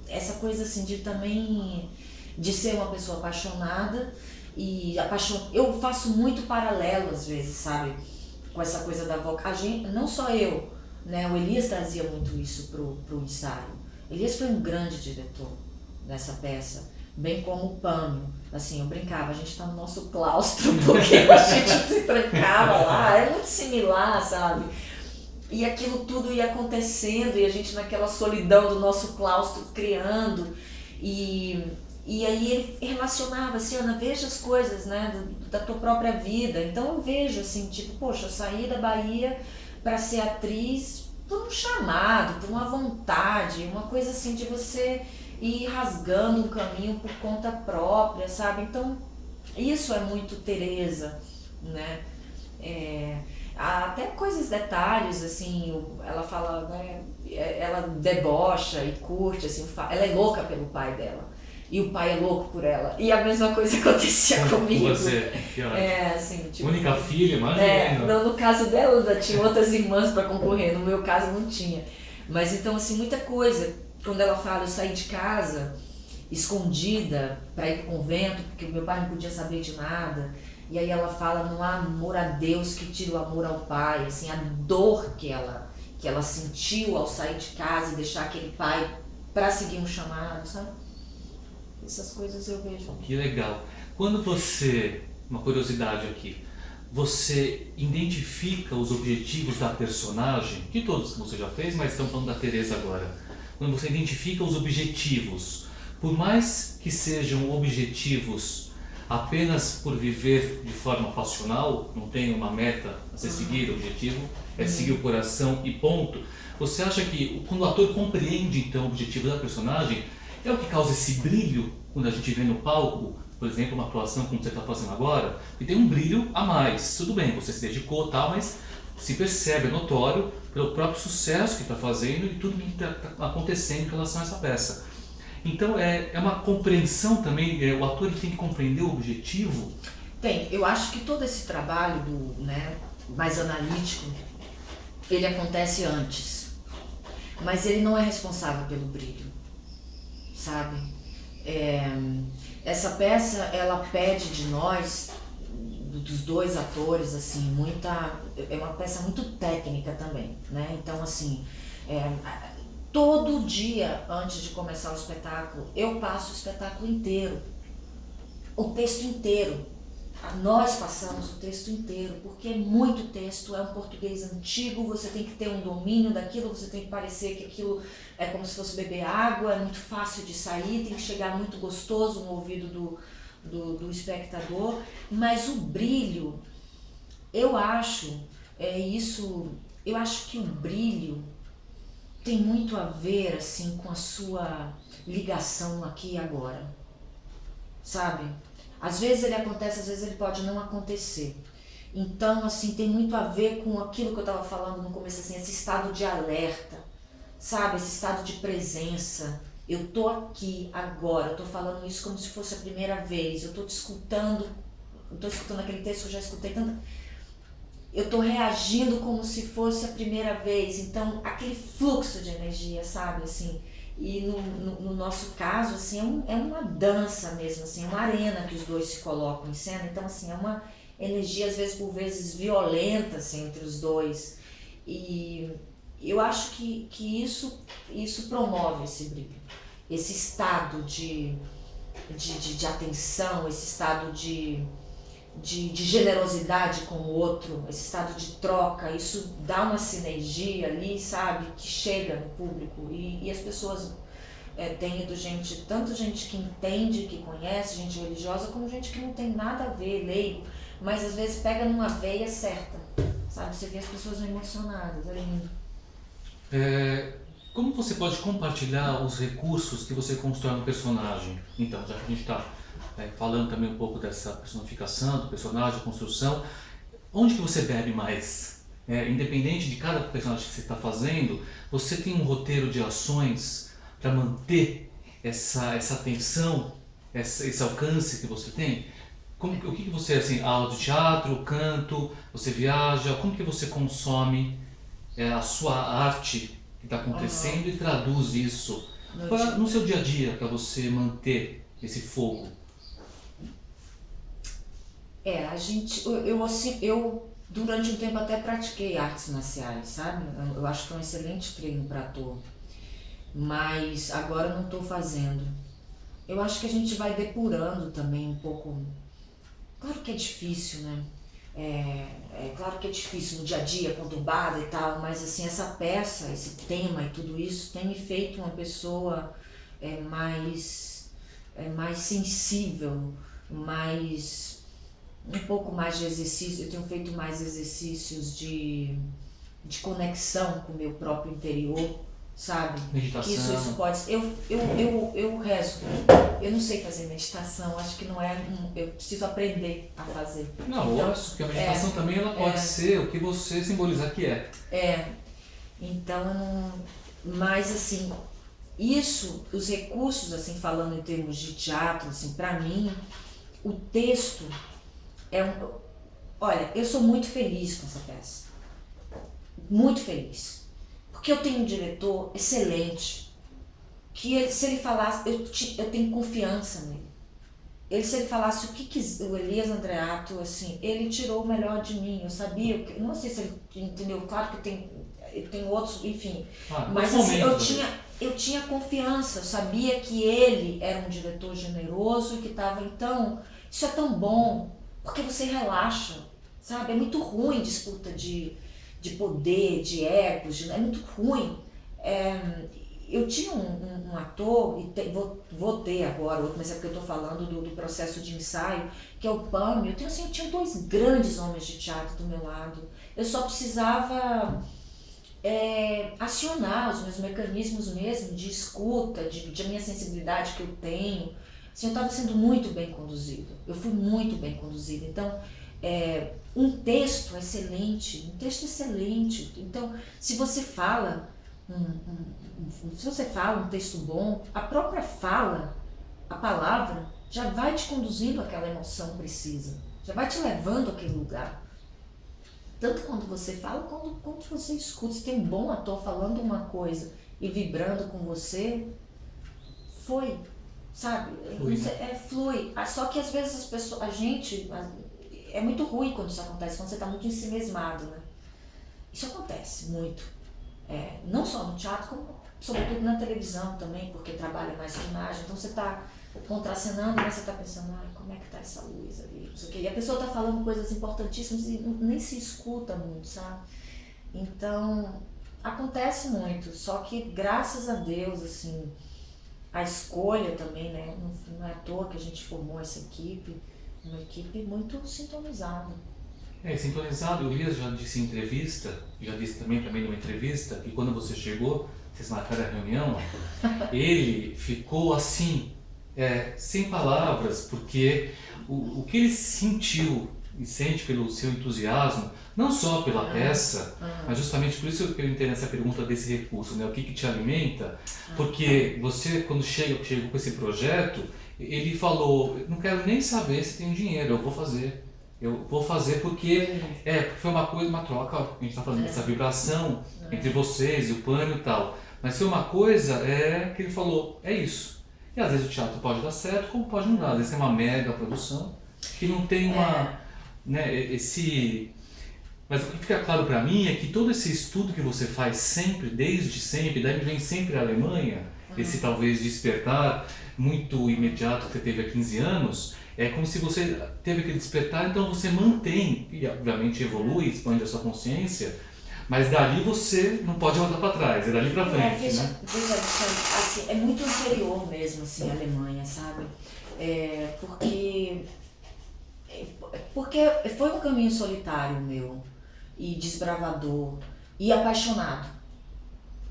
essa coisa assim de também de ser uma pessoa apaixonada e eu faço muito paralelo às vezes, sabe, com essa coisa da vocação. Não só eu, né? O Elias trazia muito isso pro ensaio. Elias foi um grande diretor dessa peça, bem como o Pânio. Assim, eu brincava, a gente tá no nosso claustro, porque a gente se trancava lá, é muito similar, sabe? E aquilo tudo ia acontecendo, e a gente naquela solidão do nosso claustro criando, e aí ele relacionava assim, Ana, veja as coisas, né, da tua própria vida. Então eu vejo assim, tipo, poxa, eu saí da Bahia para ser atriz por um chamado, por uma vontade, uma coisa assim de você ir rasgando um caminho por conta própria, sabe? Então isso é muito Teresa, né? Até coisas, detalhes, assim, ela fala, né, ela debocha e curte, assim, ela é louca pelo pai dela. E o pai é louco por ela. E a mesma coisa acontecia comigo. Você, que assim, tipo, única filha, imagina. No caso dela, ainda tinha outras irmãs para concorrer, no meu caso não tinha. Mas então, assim, muita coisa. Quando ela fala, eu saí de casa escondida para ir pro convento, porque o meu pai não podia saber de nada. E aí ela fala, não há amor a Deus que tire o amor ao pai. Assim, a dor que ela sentiu ao sair de casa e deixar aquele pai para seguir um chamado, sabe? Essas coisas eu vejo. Que legal. Quando você, uma curiosidade aqui, você identifica os objetivos da personagem, de todos que você já fez, mas estamos falando da Teresa agora. Quando você identifica os objetivos, por mais que sejam objetivos apenas por viver de forma passional, não tem uma meta a ser seguida, o objetivo é seguir o coração e ponto. Você acha que quando o ator compreende então o objetivo da personagem, é o que causa esse brilho quando a gente vê no palco, por exemplo, uma atuação como você está fazendo agora, que tem um brilho a mais. Tudo bem, você se dedicou e tal, mas se percebe, é notório, pelo próprio sucesso que está fazendo e tudo que está acontecendo em relação a essa peça. Então é uma compreensão também, o ator ele tem que compreender o objetivo? Tem, eu acho que todo esse trabalho mais analítico, ele acontece antes, mas ele não é responsável pelo brilho. Sabe? Essa peça, ela pede de nós, dos dois atores, assim, é uma peça muito técnica também, né? Então, assim, todo dia antes de começar o espetáculo, eu passo o espetáculo inteiro, o texto inteiro. Nós passamos o texto inteiro, porque é muito texto, é um português antigo, você tem que ter um domínio daquilo, você tem que parecer que aquilo é como se fosse beber água, é muito fácil de sair, tem que chegar muito gostoso no ouvido do espectador, mas o brilho, eu acho que o brilho tem muito a ver assim, com a sua ligação aqui e agora, sabe? Às vezes ele acontece, às vezes ele pode não acontecer. Então, assim, tem muito a ver com aquilo que eu estava falando no começo, assim, esse estado de alerta, sabe? Esse estado de presença. Eu tô aqui, agora, eu tô falando isso como se fosse a primeira vez, eu tô te escutando, eu tô escutando aquele texto que eu já escutei tanto. Eu tô reagindo como se fosse a primeira vez. Então, aquele fluxo de energia, sabe, assim... E no nosso caso, assim, é uma dança mesmo, assim, é uma arena que os dois se colocam em cena. Então, assim, é uma energia, às vezes, por vezes, violenta, assim, entre os dois. E eu acho que isso promove esse brilho, esse estado de de atenção, esse estado de generosidade com o outro, esse estado de troca, isso dá uma sinergia ali, sabe, que chega no público e as pessoas têm ido tanto gente que entende, que conhece, gente religiosa, como gente que não tem nada a ver, leigo, mas às vezes pega numa veia certa, sabe, você vê as pessoas emocionadas, é lindo. Como você pode compartilhar os recursos que você constrói no personagem? Então, já que a gente está falando também um pouco dessa personificação do personagem, construção, onde que você bebe mais? Independente de cada personagem que você está fazendo, você tem um roteiro de ações para manter essa atenção, esse alcance que você tem? O que você, assim, aula de teatro, canto, você viaja, como que você consome a sua arte que está acontecendo e traduz isso no seu dia a dia para você manter esse fogo? Eu durante um tempo até pratiquei artes marciais, sabe? Eu acho que é um excelente treino para ator, mas agora não estou fazendo. Eu acho que a gente vai depurando também um pouco. Claro que é difícil, né? Claro que é difícil no dia a dia, conturbada e tal, mas assim, essa peça, esse tema e tudo isso tem me feito uma pessoa mais sensível, um pouco mais de exercício. Eu tenho feito mais exercícios de conexão com o meu próprio interior, sabe? Meditação. Que isso pode. Eu rezo. Eu não sei fazer meditação, acho que não eu preciso aprender a fazer. Não, então, porque a meditação também ela pode ser o que você simbolizar que é. Então, mas assim, os recursos, assim, falando em termos de teatro, assim, pra mim, o texto olha, eu sou muito feliz com essa peça. Muito feliz. Porque eu tenho um diretor excelente, que se ele falasse, eu tenho confiança nele. Se ele falasse o que quiser, o Elias Andreato, assim, ele tirou o melhor de mim. Eu sabia, não sei se ele entendeu, claro que tem outros, enfim. Mas assim, eu tinha confiança, eu sabia que ele era um diretor generoso e que estava, então, isso é tão bom, porque você relaxa, sabe? É muito ruim disputa de poder, de egos, é muito ruim. Eu tinha um ator, e vou ter agora outro, mas é porque eu estou falando do processo de ensaio, que é o Pâmio. Eu tinha dois grandes homens de teatro do meu lado. Eu só precisava acionar os meus mecanismos mesmo de escuta, de minha sensibilidade que eu tenho. Assim, eu estava sendo muito bem conduzido. Eu fui muito bem conduzida. Então, um texto excelente. Então, se você fala um texto bom, a própria fala, a palavra, já vai te conduzindo àquela emoção precisa, já vai te levando àquele lugar. Tanto quando você fala, quando você escuta. Se tem um bom ator falando uma coisa e vibrando com você, sabe? Flui. Só que às vezes as pessoas, é muito ruim quando isso acontece, quando você está muito ensimesmado, né? Isso acontece muito. Não só no teatro, como sobretudo na televisão também, porque trabalha mais com imagem. Então você está contracenando, mas você está pensando, como é que está essa luz ali? Não sei o quê. E a pessoa está falando coisas importantíssimas e nem se escuta muito, sabe? Então, acontece muito. Só que, graças a Deus, assim, a escolha também, né? Não é à toa que a gente formou essa equipe, uma equipe muito sintonizada. Sintonizado. O Elias já disse em entrevista, já disse também para mim numa entrevista, que quando você chegou, vocês marcaram a reunião, ele ficou assim, sem palavras, porque o que ele sentiu e sente pelo seu entusiasmo, não só pela peça, mas justamente por isso que eu entendo essa pergunta desse recurso, né? O que te alimenta? Porque você, quando chegou com esse projeto, ele falou, não quero nem saber se tem dinheiro, eu vou fazer. Eu vou fazer porque foi uma troca, a gente está falando dessa vibração entre vocês e o Pâmio e tal. Mas foi uma coisa que ele falou, é isso. E às vezes o teatro pode dar certo, como pode não dar. Às vezes tem uma mega produção que não tem Mas o que fica claro para mim é que todo esse estudo que você faz sempre, desde sempre, daí vem sempre a Alemanha, esse talvez despertar muito imediato que você teve há 15 anos, é como se você teve aquele despertar, então você mantém, e obviamente evolui, expande a sua consciência, mas dali você não pode voltar para trás, é dali para frente, veja, né? veja, assim, é muito anterior mesmo, assim, a Alemanha, sabe? Porque foi um caminho solitário meu, e desbravador, e apaixonado.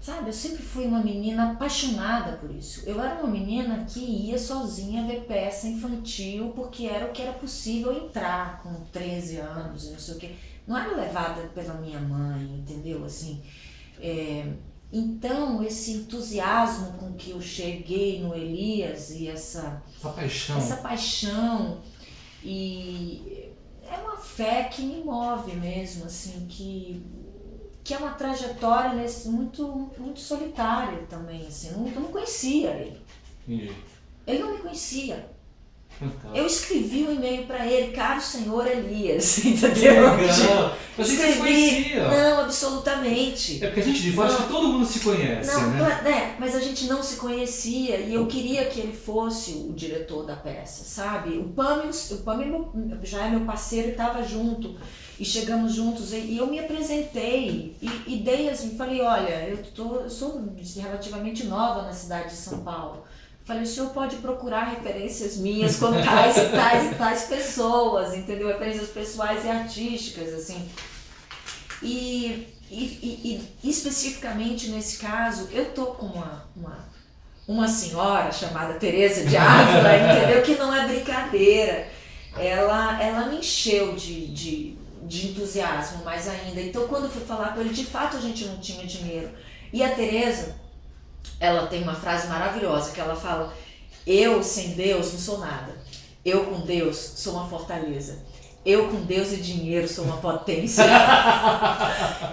Sabe, eu sempre fui uma menina apaixonada por isso. Eu era uma menina que ia sozinha ver peça infantil porque era o que era possível entrar com 13 anos e não sei o quê. Não era levada pela minha mãe, entendeu? Assim, então, esse entusiasmo com que eu cheguei no Elias e essa paixão e é uma fé que me move mesmo, assim, que é uma trajetória muito, muito solitária também, assim, eu não conhecia ele. Entendi. Ele não me conhecia. Fantástico. Eu escrevi um e-mail para ele, caro senhor Elias, entendeu? Legal. Mas você se conhecia. Não, absolutamente. É porque a gente de fora, acho que todo mundo se conhece, não, né? mas a gente não se conhecia e eu queria que ele fosse o diretor da peça, sabe? O Pâmio já é meu parceiro e estava junto. E chegamos juntos e eu me apresentei e dei assim, falei, olha, eu sou relativamente nova na cidade de São Paulo. Falei, o senhor pode procurar referências minhas com tais e tais e tais pessoas, entendeu? Referências pessoais e artísticas, assim. E especificamente nesse caso, eu tô com uma senhora chamada Teresa de Ávila, entendeu? Que não é brincadeira. Ela me encheu de entusiasmo mais ainda. Então, quando eu fui falar com ele, de fato a gente não tinha dinheiro. E a Teresa, ela tem uma frase maravilhosa que ela fala: eu sem Deus não sou nada. Eu com Deus sou uma fortaleza. Eu com Deus e dinheiro sou uma potência.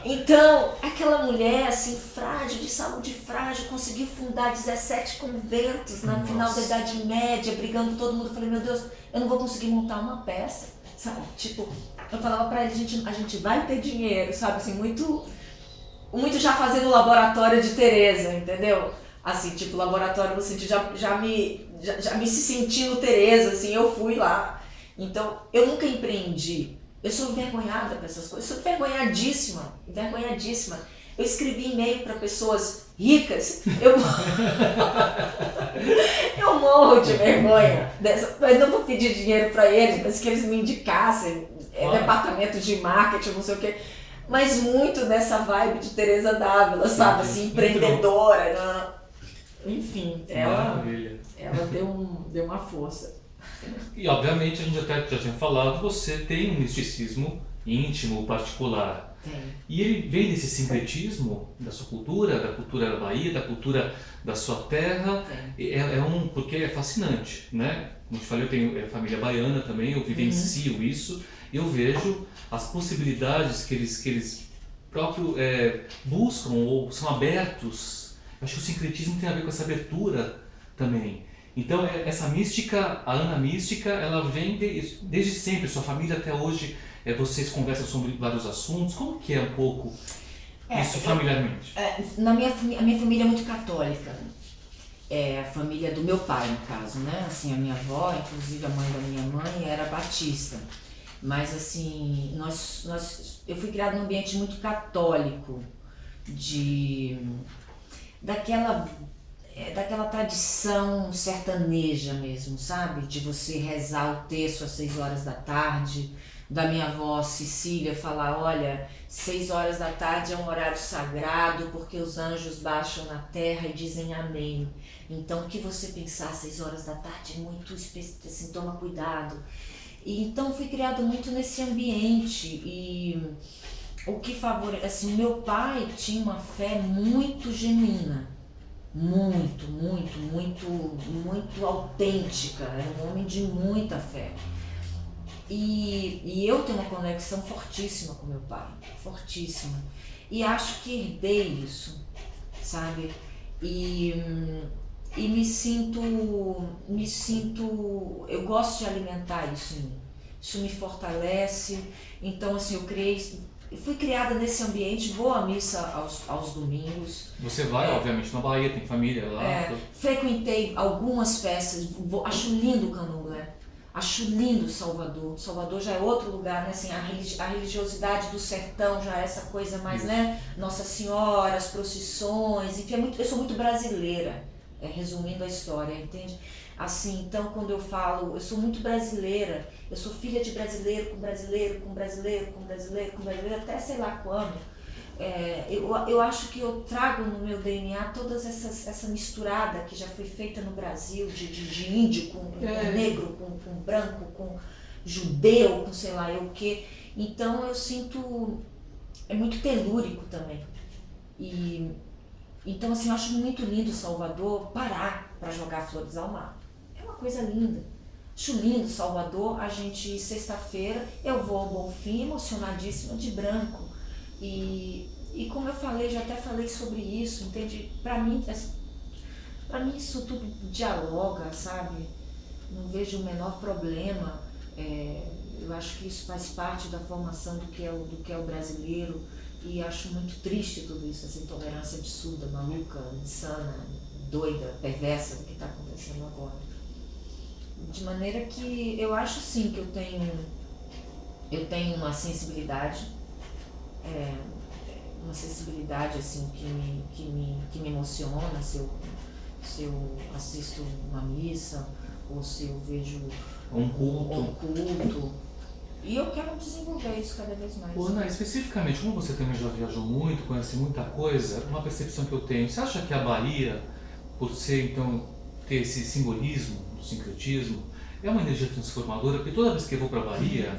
Então, aquela mulher assim, frágil, de saúde frágil, conseguiu fundar 17 conventos no final da Idade Média, brigando com todo mundo. Eu falei, meu Deus, eu não vou conseguir montar uma peça, sabe? Tipo, eu falava pra ele, a gente vai ter dinheiro, sabe? Assim, muito já fazendo o laboratório de Teresa, entendeu? Assim, tipo, laboratório no sentido, já me se sentindo Teresa, assim, eu fui lá. Então, eu nunca empreendi. Eu sou envergonhada com essas coisas, eu sou envergonhadíssima. Eu escrevi e-mail para pessoas ricas, eu morro de vergonha. Eu não vou pedir dinheiro para eles, mas que eles me indicassem, departamento de marketing, não sei o quê. Mas muito nessa vibe de Teresa d'Ávila, sabe? Assim, empreendedora. Enfim, ela deu uma força. E obviamente a gente até já tinha falado, você tem um misticismo íntimo, particular. Tem. E ele vem desse sincretismo da sua cultura, da cultura da Bahia, da cultura da sua terra. Porque é fascinante, né? Como eu te falei, eu tenho família baiana também, eu vivencio isso. Eu vejo as possibilidades que eles próprio buscam ou são abertos. Eu acho que o sincretismo tem a ver com essa abertura também. Então essa mística, a Ana mística, ela vem desde sempre, sua família até hoje, vocês conversam sobre vários assuntos. Como que é um pouco isso familiarmente? A minha família é muito católica. A família do meu pai, no caso, né? Assim, a minha avó, inclusive a mãe da minha mãe, era batista. Mas assim, eu fui criada num ambiente muito católico, daquela tradição sertaneja mesmo, sabe? De você rezar o terço às 6 horas da tarde, da minha avó Cecília falar, olha, 6 horas da tarde é um horário sagrado porque os anjos baixam na terra e dizem amém. Então, o que você pensar às 6 horas da tarde é muito assim, toma cuidado. E então, fui criada muito nesse ambiente e o que favorece, assim, meu pai tinha uma fé muito genuína. Muito autêntica, era um homem de muita fé. E eu tenho uma conexão fortíssima com meu pai, fortíssima. E acho que herdei isso, sabe? E me sinto, eu gosto de alimentar isso em mim. Isso me fortalece. Então, assim, eu criei fui criada nesse ambiente, vou à missa aos domingos. Você vai, obviamente, na Bahia, tem família lá. Frequentei algumas festas, acho lindo o candomblé, acho lindo Salvador. Salvador já é outro lugar, né? Assim, a religiosidade do sertão já é essa coisa mais, né? Nossa Senhora, as procissões, enfim, eu sou muito brasileira, resumindo a história, entende? Assim, então quando eu falo, eu sou muito brasileira, eu sou filha de brasileiro, até sei lá quando. Eu acho que eu trago no meu DNA toda essa misturada que já foi feita no Brasil, de índio com negro, com branco, com judeu, com sei lá eu o quê. Então eu sinto, é muito telúrico também. Então assim, eu acho muito lindo Salvador parar para jogar flores ao mar. É uma coisa linda. Acho lindo Salvador, a gente, sexta-feira, eu vou ao Bonfim emocionadíssima de branco. E como eu falei, já até falei sobre isso, entende? Pra mim isso tudo dialoga, sabe? Não vejo o menor problema. Eu acho que isso faz parte da formação do que é o brasileiro. E acho muito triste tudo isso, essa intolerância absurda, maluca, insana, doida, perversa do que está acontecendo agora. De maneira que eu acho sim que eu tenho uma sensibilidade, assim que me emociona se eu assisto uma missa ou se eu vejo um culto. E eu quero desenvolver isso cada vez mais. Ana, especificamente, como você também já viajou muito, conhece muita coisa, uma percepção que eu tenho, você acha que a Bahia, por ser então, ter esse simbolismo, do sincretismo, é uma energia transformadora? Porque toda vez que eu vou para a Bahia,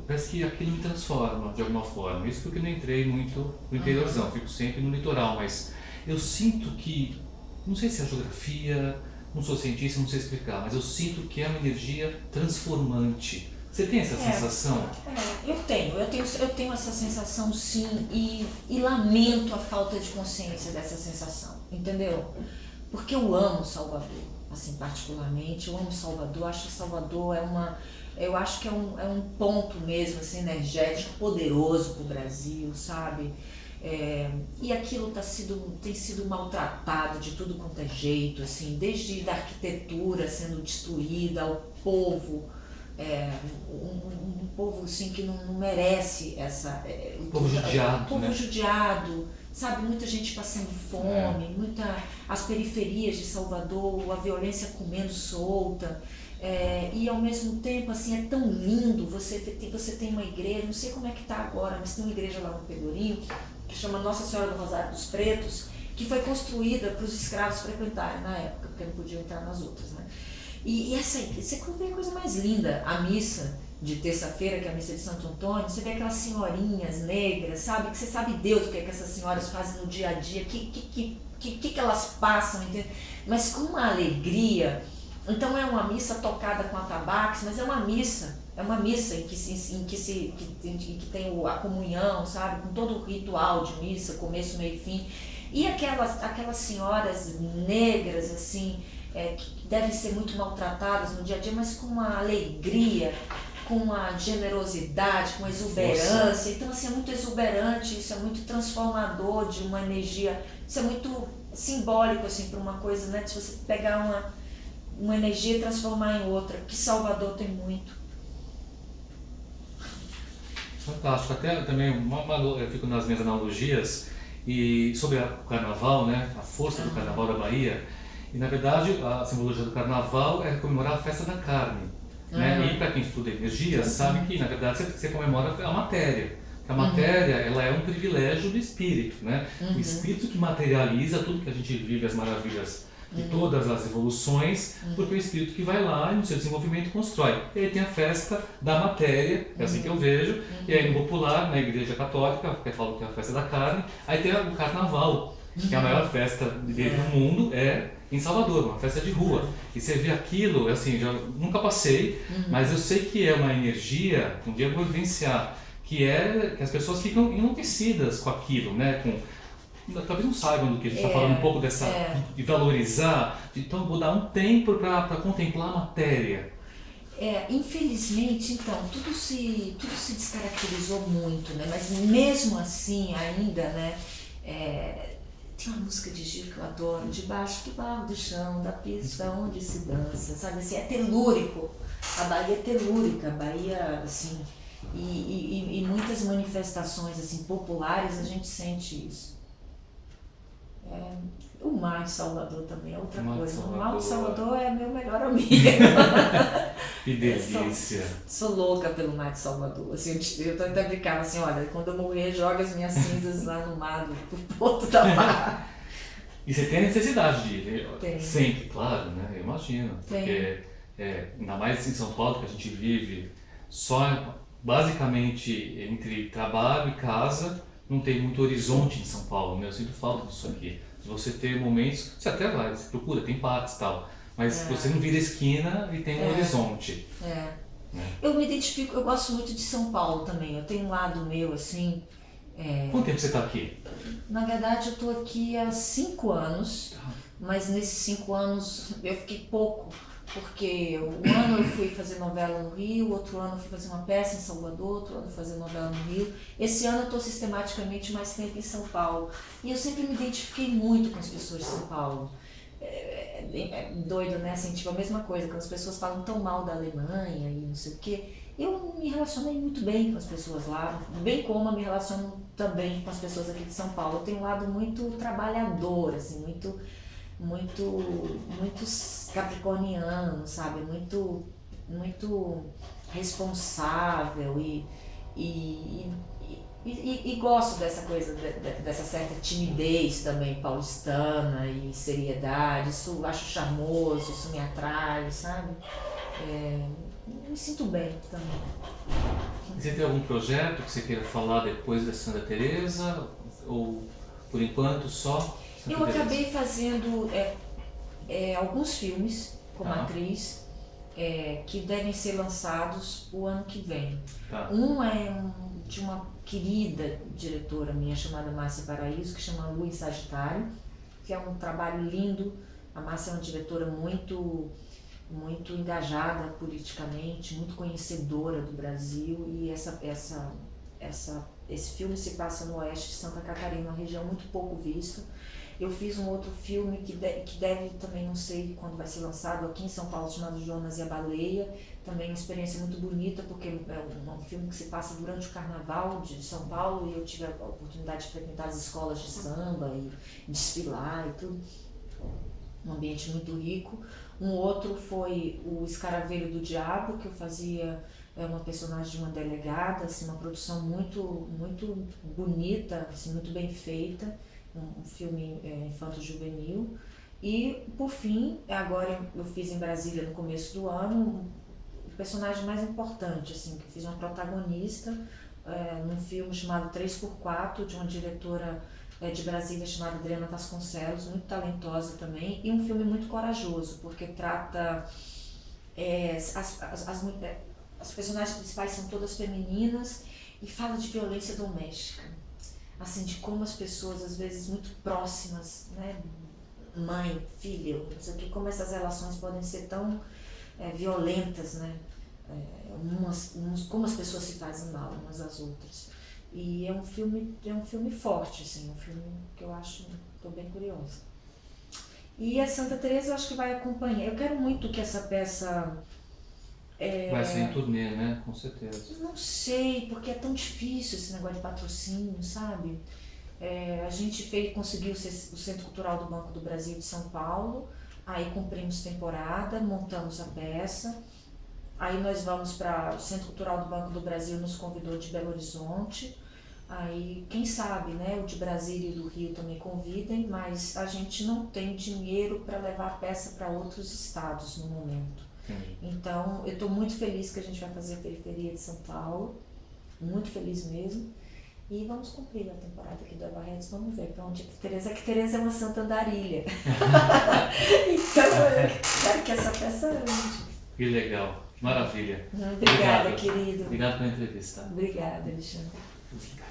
parece que aquilo me transforma de alguma forma. Isso porque eu não entrei muito no interiorzão, fico sempre no litoral, mas eu sinto que, não sei se é a geografia, não sou cientista, não sei explicar, mas eu sinto que é uma energia transformante. Você tem essa sensação? Eu tenho essa sensação sim, e lamento a falta de consciência dessa sensação, entendeu? Porque eu amo Salvador, assim, particularmente, eu amo Salvador, acho que Salvador eu acho que é um ponto mesmo, assim, energético, poderoso para o Brasil, sabe? E aquilo tem sido maltratado de tudo quanto é jeito, assim, desde da arquitetura sendo destruída ao povo, um povo assim, que não merece essa... povo judiado, povo judiado, sabe? Muita gente passando fome, as periferias de Salvador, a violência comendo solta. E ao mesmo tempo, assim, é tão lindo, você tem uma igreja, não sei como é que está agora, mas tem uma igreja lá no Pelourinho, que chama Nossa Senhora do Rosário dos Pretos, que foi construída para os escravos frequentarem na época, porque não podiam entrar nas outras, né? E você vê a coisa mais linda, a missa de terça-feira, que é a missa de Santo Antônio, você vê aquelas senhorinhas negras, sabe? Que você sabe Deus o que essas senhoras fazem no dia a dia, que elas passam, entende? Mas com uma alegria. Então é uma missa tocada com atabaques, mas é uma missa em que tem a comunhão, sabe? Com todo o ritual de missa, começo, meio e fim. E aquelas senhoras negras, assim, que devem ser muito maltratadas no dia a dia, mas com uma alegria, com uma generosidade, com uma exuberância. Nossa. Então, assim, é muito exuberante, isso é muito transformador de uma energia, isso é muito simbólico, assim, para uma coisa, né? Se você pegar uma energia e transformar em outra, que Salvador tem muito. Fantástico. Até também, eu fico nas minhas analogias, e sobre o carnaval, né? A força do carnaval da Bahia. E na verdade, a simbologia do carnaval é comemorar a festa da carne. Né? E para quem estuda energia, sabe que na verdade você comemora a matéria. A matéria, ela é um privilégio do espírito, né? O espírito que materializa tudo que a gente vive, as maravilhas de todas as evoluções, porque é o espírito que vai lá e no seu desenvolvimento constrói. E aí tem a festa da matéria, é assim que eu vejo, e aí no popular, na igreja católica, que falam que é a festa da carne, aí tem o carnaval, que é a maior festa do mundo, em Salvador, uma festa de rua. E você vê aquilo, assim, já nunca passei, mas eu sei que é uma energia, um dia eu vou vivenciar, que as pessoas ficam enlouquecidas com aquilo, né? Talvez não saibam do que a gente está falando, um pouco de valorizar, então vou dar um tempo para contemplar a matéria. Infelizmente, então, tudo se descaracterizou muito, né? Mas mesmo assim, ainda, né? Tem uma música de Gil que eu adoro, debaixo do barro do chão, da pista onde se dança, sabe assim, é telúrico, a Bahia é telúrica, a Bahia, assim, e muitas manifestações, assim, populares, a gente sente isso. O mar de Salvador também é outra coisa, o mar de Salvador é meu melhor amigo. Que delícia! Sou louca pelo mar de Salvador, assim, eu até brincava assim, olha, quando eu morrer, joga as minhas cinzas lá no mar do Porto da Barra. E você tem a necessidade de ir? Tem. Sempre, claro, né? Eu imagino. Tem. Porque, ainda mais em São Paulo, que a gente vive só basicamente entre trabalho e casa, não tem muito horizonte em São Paulo, né? Eu sinto falta disso aqui. De você ter momentos, você até vai, você procura, tem parques e tal, mas você não vira esquina e tem um horizonte. Né? Eu me identifico, eu gosto muito de São Paulo também, eu tenho um lado meu, assim... Quanto tempo você está aqui? Na verdade, eu estou aqui há 5 anos, mas nesses 5 anos eu fiquei pouco, porque um ano eu fui fazer novela no Rio, outro ano eu fui fazer uma peça em Salvador, outro ano eu fui fazer novela no Rio. Esse ano eu estou sistematicamente mais tempo em São Paulo. E eu sempre me identifiquei muito com as pessoas de São Paulo. É doido, né? Assim, tipo, a mesma coisa, quando as pessoas falam tão mal da Alemanha e não sei o quê. Eu me relacionei muito bem com as pessoas lá, bem como eu me relaciono também com as pessoas aqui de São Paulo. Eu tenho um lado muito trabalhador, assim, muito capricorniano, sabe? Muito responsável e gosto dessa coisa, dessa certa timidez também paulistana e seriedade. Isso eu acho charmoso, isso me atrai, sabe? Me sinto bem também. E você tem algum projeto que você queira falar depois da Santa Teresa? Ou, por enquanto, só Santa Eu Teresa? acabei fazendo alguns filmes como atriz que devem ser lançados o ano que vem. Um é de uma querida diretora minha chamada Márcia Paraíso, que chama Lua em Sagitário, que é um trabalho lindo. A Márcia é uma diretora muito engajada politicamente, muito conhecedora do Brasil, e esse filme se passa no oeste de Santa Catarina, uma região muito pouco vista. Eu fiz um outro filme que deve também, não sei quando vai ser lançado, aqui em São Paulo, chamado Jonas e a Baleia. Também uma experiência muito bonita, porque é um filme que se passa durante o Carnaval de São Paulo, e eu tive a oportunidade de frequentar as escolas de samba e desfilar e tudo. Um ambiente muito rico. Um outro foi o Escaravelho do Diabo, que eu fazia uma personagem de uma delegada, assim, uma produção muito bonita, assim, muito bem feita, um filme infanto-juvenil. E, por fim, agora eu fiz em Brasília no começo do ano o personagem mais importante, assim, que eu fiz uma protagonista num filme chamado 3x4, de uma diretora de Brasília chamada Adriana Vasconcelos, muito talentosa também, e um filme muito corajoso, porque trata... as personagens principais são todas femininas e fala de violência doméstica, assim, de como as pessoas, às vezes, muito próximas, né, mãe, filho, não sei o que, como essas relações podem ser tão violentas, né, como as pessoas se fazem mal umas às outras. E é um filme forte, assim, um filme que eu acho, estou bem curiosa. E a Santa Teresa eu acho que vai acompanhar. Eu quero muito que essa peça... Vai ser em turnê, né? Com certeza. Não sei, porque é tão difícil esse negócio de patrocínio, sabe? A gente conseguiu o Centro Cultural do Banco do Brasil de São Paulo, aí cumprimos temporada, montamos a peça. Aí nós vamos para o Centro Cultural do Banco do Brasil, nos convidou de Belo Horizonte. Aí, quem sabe, né, o de Brasília e do Rio também convidem, mas a gente não tem dinheiro para levar a peça para outros estados no momento. Então, eu estou muito feliz que a gente vai fazer a periferia de São Paulo, muito feliz mesmo. E vamos cumprir a temporada aqui do Eva Redes, vamos ver para onde é que Teresa é uma santa andarilha. Então, eu quero que essa peça ande. Que legal. Maravilha. Obrigada, querido. Obrigado pela entrevista. Obrigada, Alexandre. Obrigado.